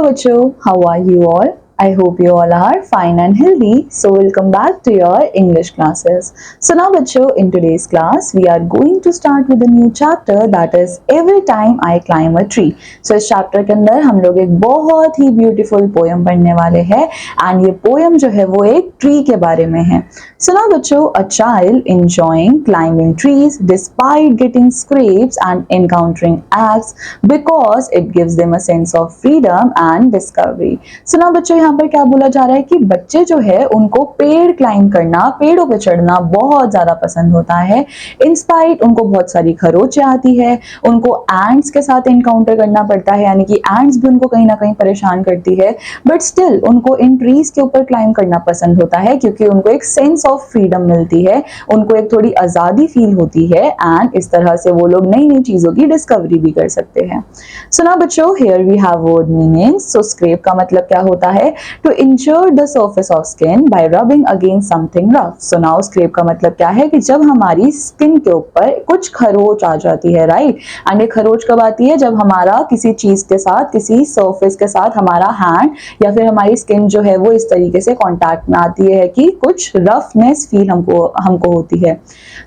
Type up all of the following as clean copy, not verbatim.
बच्चों, how are you all? I hope you all are fine and healthy. So welcome back to your English classes. So now बच्चों, in today's class we are going to start with a new chapter that is Every Time I Climb a Tree. So इस chapter के अंदर हम लोग एक बहुत ही beautiful poem पढ़ने वाले हैं and ये poem जो है वो एक tree के बारे में है. So now बच्चों, a child enjoying climbing trees despite getting scrapes and encountering axe because it gives them a sense of freedom and discovery. So now बच्चों, यहाँ पर क्या बोला जा रहा है कि बच्चे जो है उनको पेड़ क्लाइंब करना, पेड़ों पे चढ़ना बहुत ज्यादा पसंद होता है. इंस्पाइट उनको बहुत सारी खरोचें आती है, उनको एंट्स के साथ एनकाउंटर करना पड़ता है, यानी कि एंट्स भी उनको कहीं ना कहीं परेशान करती है, बट स्टिल उनको इन ट्रीज के ऊपर क्लाइंब करना पसंद होता है क्योंकि उनको एक सेंस ऑफ फ्रीडम मिलती है, उनको एक थोड़ी आजादी फील होती है एंड इस तरह से वो लोग नई नई चीजों की डिस्कवरी भी कर सकते हैं. सो नाउ बच्चों, here we have word meanings. So scrap का मतलब क्या होता है? To injure the surface of skin by rubbing against something rough. So now scrap का मतलब क्या है कि जब हमारी स्किन के ऊपर कुछ खरोच आ जाती है, राइट. एंड ये खरोच कब आती है? जब हमारा किसी चीज के साथ, किसी सर्फेस के साथ हमारा हैंड या फिर हमारी स्किन जो है वो इस तरीके से कांटेक्ट में आती है कि कुछ रफनेस फील हमको होती है.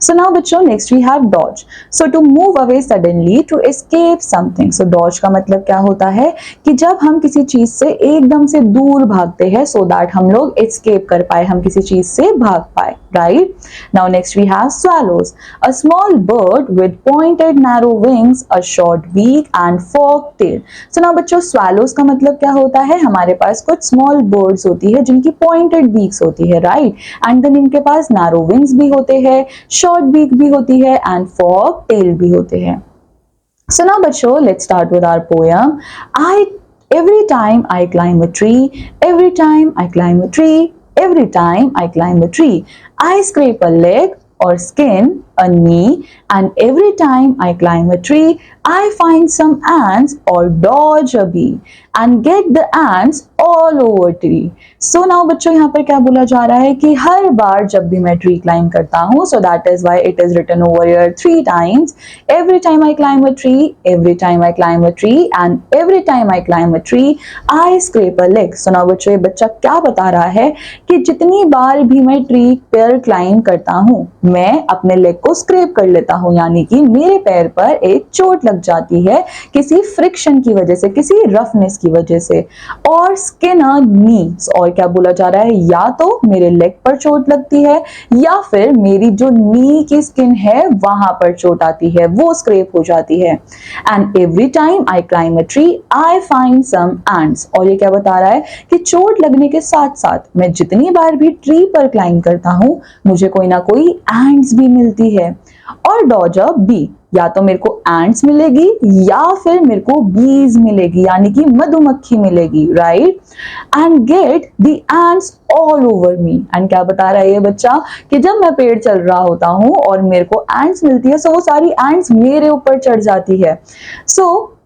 सो नाउ बच्चों, next we have dodge. So to move away suddenly, to escape something. So dodge का मतलब क्या होता है कि जब हम किसी चीज से एकदम से दूर भागते हैं सो दैट हम लोग एस्केप कर पाए, हम किसी चीज से भाग पाए, right. Now next we have swallows. A small bird with pointed narrow wings, a short beak and forked tail. So now बच्चों, swallows का मतलब क्या होता है? हमारे पास कुछ small birds होती है जिनकी pointed beaks होती है, राइट. एंड देन इनके पास narrow wings भी होते हैं, short beak भी होती है एंड forked tail भी होते हैं. So now बच्चों, let's start with our poem. Every time I climb a tree, every time I climb a tree, every time I climb a tree, I scrape a leg or skin, a knee, and every time I climb a tree, I find some ants or dodge a bee and get the ants all over tree. So now बच्चों, यहाँ पर क्या बोला जा रहा है कि हर बार जब भी मैं ट्री क्लाइंब करता हूँ, so that is why it is written over here 3 times. Every time I climb a tree, every time I climb a tree, and every time I climb a tree, I scrape a leg. So now बच्चों, ये बच्चा क्या बता रहा है कि जितनी बार भी मैं ट्री पर क्लाइंब करता हूँ, मैं अपने लेग को स्क्रैप कर लेता हूँ, यानी कि मेरे पैर पर एक चोट लग जाती है किसी फ्रिक्शन की वजह से, किसी रफनेस की वजह से. और स्किन नीज, और क्या बोला जा रहा है? या तो मेरे लेग पर चोट लगती है या फिर मेरी जो नी की स्किन है वहां पर चोट आती है, वो स्क्रैप हो जाती है. And every time I climb a tree, I find some ants. और ये क्या बता रहा है कि चोट लगने के साथ साथ मैं जितनी बार भी ट्री पर क्लाइंब करता हूं, मुझे कोई ना कोई एंट्स भी मिलती है. और डॉज अ बी, या तो मेरे को एंट्स मिलेगी या फिर मेरे को बीज मिलेगी, यानी कि मधुमक्खी मिलेगी, right. And get the ants all over me. And क्या बता रहा है ये बच्चा कि जब मैं पेड़ चल रहा होता हूँ और मेरे को एंट्स मिलती है, सो वो सारी एंट्स मेरे ऊपर चढ़ जाती है. सो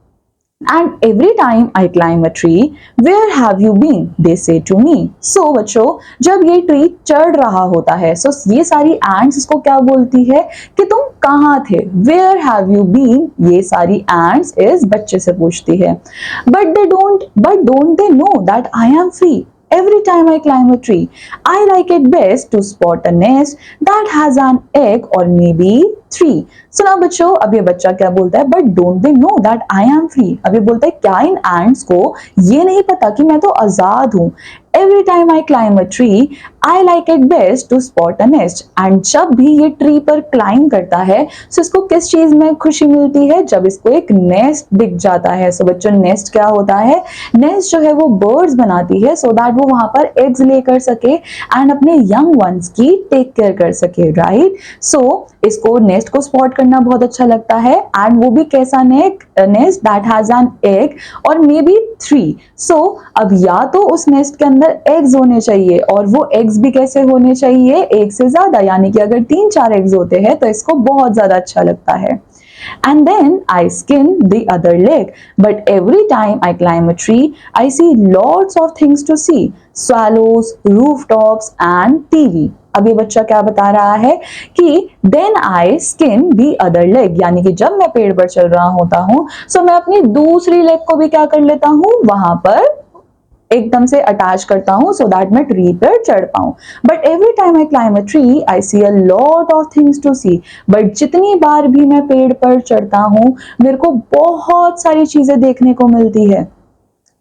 And every time I climb a tree, where have you been? They say to me. So बच्चों, जब ये ट्री चढ़ रहा होता है, so ये सारी एंट्स इसको क्या बोलती है कि तुम कहाँ थे? Where have you been? ये सारी एंट्स इस बच्चे से पूछती है. But don't they know that I am free? Every time I climb a tree, I like it best to spot a nest that has an egg or maybe 3. सुना बच्चों, अब ये बच्चा क्या बोलता है? But don't they know that I am free. अब ये बोलता है क्या इन एंट्स को ये नहीं पता कि मैं तो आजाद हूं. Every time I climb a tree, I like it best to spot a nest. And जब भी ये ट्री पर क्लाइंब करता है, so इसको किस चीज में खुशी मिलती है? जब इसको एक नेस्ट दिख जाता है. सो बच्चों, नेस्ट क्या होता है? नेस्ट जो है वो बर्ड्स बनाती है सो दैट वो वहां पर एग्स लेकर सके एंड अपने यंग वंस की टेक केयर कर सके, राइट. सो इसको नेस्ट को स्पॉट करना बहुत अच्छा लगता है, एंड वो भी कैसा nest that has an egg और मे बी 3. सो अब या तो उस नेस्ट के अंदर एग्स होने चाहिए, और वो एग्स भी कैसे होने चाहिए? एक से ज्यादा, यानी कि अगर 3-4 एग्स होते हैं तो इसको बहुत ज्यादा अच्छा लगता है. And then I skin the other leg. But every time I climb a tree, I see lots of things to see. Swallows, rooftops and TV. अब ये बच्चा क्या बता रहा है कि then I skin the other leg, यानी कि जब मैं पेड़ पर चल रहा होता हूँ, सो मैं अपनी दूसरी लेग को भी क्या कर लेता हूँ? वहां पर एकदम से अटैच करता हूँ सो दैट मैं ट्री पर चढ़ पाऊं. But every time I climb a tree I see a lot of things to see. But जितनी बार भी मैं पेड़ पर चढ़ता हूँ मेरे को बहुत सारी चीजें देखने को मिलती है,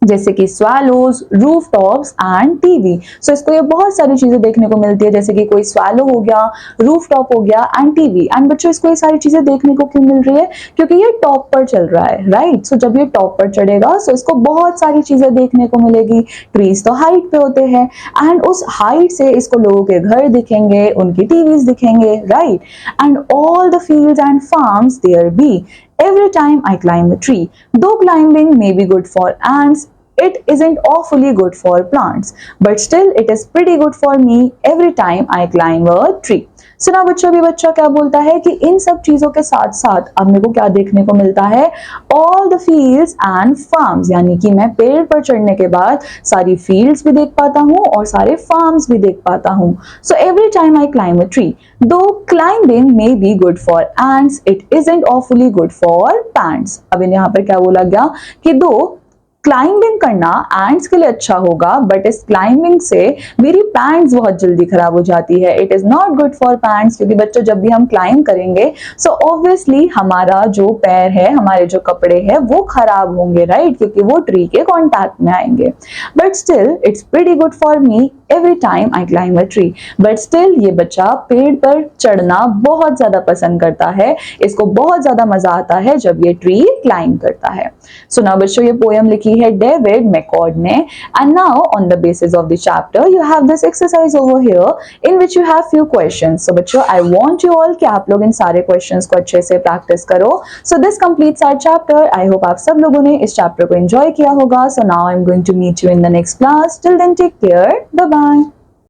जैसे कि swallows, rooftops एंड टीवी. सो इसको ये बहुत सारी चीजें देखने को मिलती है, जैसे कि कोई swallow हो गया, rooftop हो गया एंड टीवी. एंड बच्चों इसको ये सारी चीजें देखने को क्यों मिल रही है? क्योंकि ये टॉप पर चल रहा है, राइट. सो जब ये टॉप पर चढ़ेगा सो इसको बहुत सारी चीजें देखने को मिलेगी. ट्रीज तो हाइट पे होते हैं एंड उस हाइट से इसको लोगों के घर दिखेंगे, उनकी टीवीज दिखेंगे, right. And all the fields and farms there be every time I climb a tree. Though climbing may be good for ants, it isn't awfully good for plants, but still it is pretty good for me every time I climb a tree. सुना बच्चों, भी बच्चा क्या बोलता है कि इन सब चीजों के साथ साथ अब मेरे को क्या देखने को मिलता है? All the fields and farms, यानी कि मैं पेड़ पर चढ़ने के बाद सारी फील्ड्स भी देख पाता हूँ और सारे फार्म्स भी देख पाता हूँ. So every time I climb a tree, दो climbing may be good for ends, it isn't awfully good for pants. अब यहाँ पर क्या बोला गया कि दो क्लाइंबिंग करना एंड्स के लिए अच्छा होगा, बट इस क्लाइंबिंग से मेरी पैंट्स बहुत जल्दी खराब हो जाती है. It is not good for pants, क्योंकि बच्चों जब भी हम क्लाइंब करेंगे सो ऑब्वियसली हमारा जो पैर है, हमारे जो कपड़े हैं वो खराब होंगे, राइट, क्योंकि वो ट्री के कॉन्टैक्ट में आएंगे. But still it's pretty good for me every time I climb a tree. But still ये बच्चा पेड़ पर चढ़ना बहुत ज्यादा पसंद करता है, इसको बहुत ज्यादा मजा आता है जब ये ट्री क्लाइंब करता है. सो नाउ बच्चों ये पोयम लिखी है डेविड मैकॉर्ड ने. And now on the basis of the chapter you have this exercise over here in which you have few questions. सो बच्चों आई वांट यू ऑल कि आप लोग इन सारे क्वेश्चंस को अच्छे से प्रैक्टिस करो. So this completes our chapter. I hope आप सब लोगों ने इस चैप्टर को एंजॉय किया होगा. So now I am going to meet you in the next class. Till then take care, bye bye.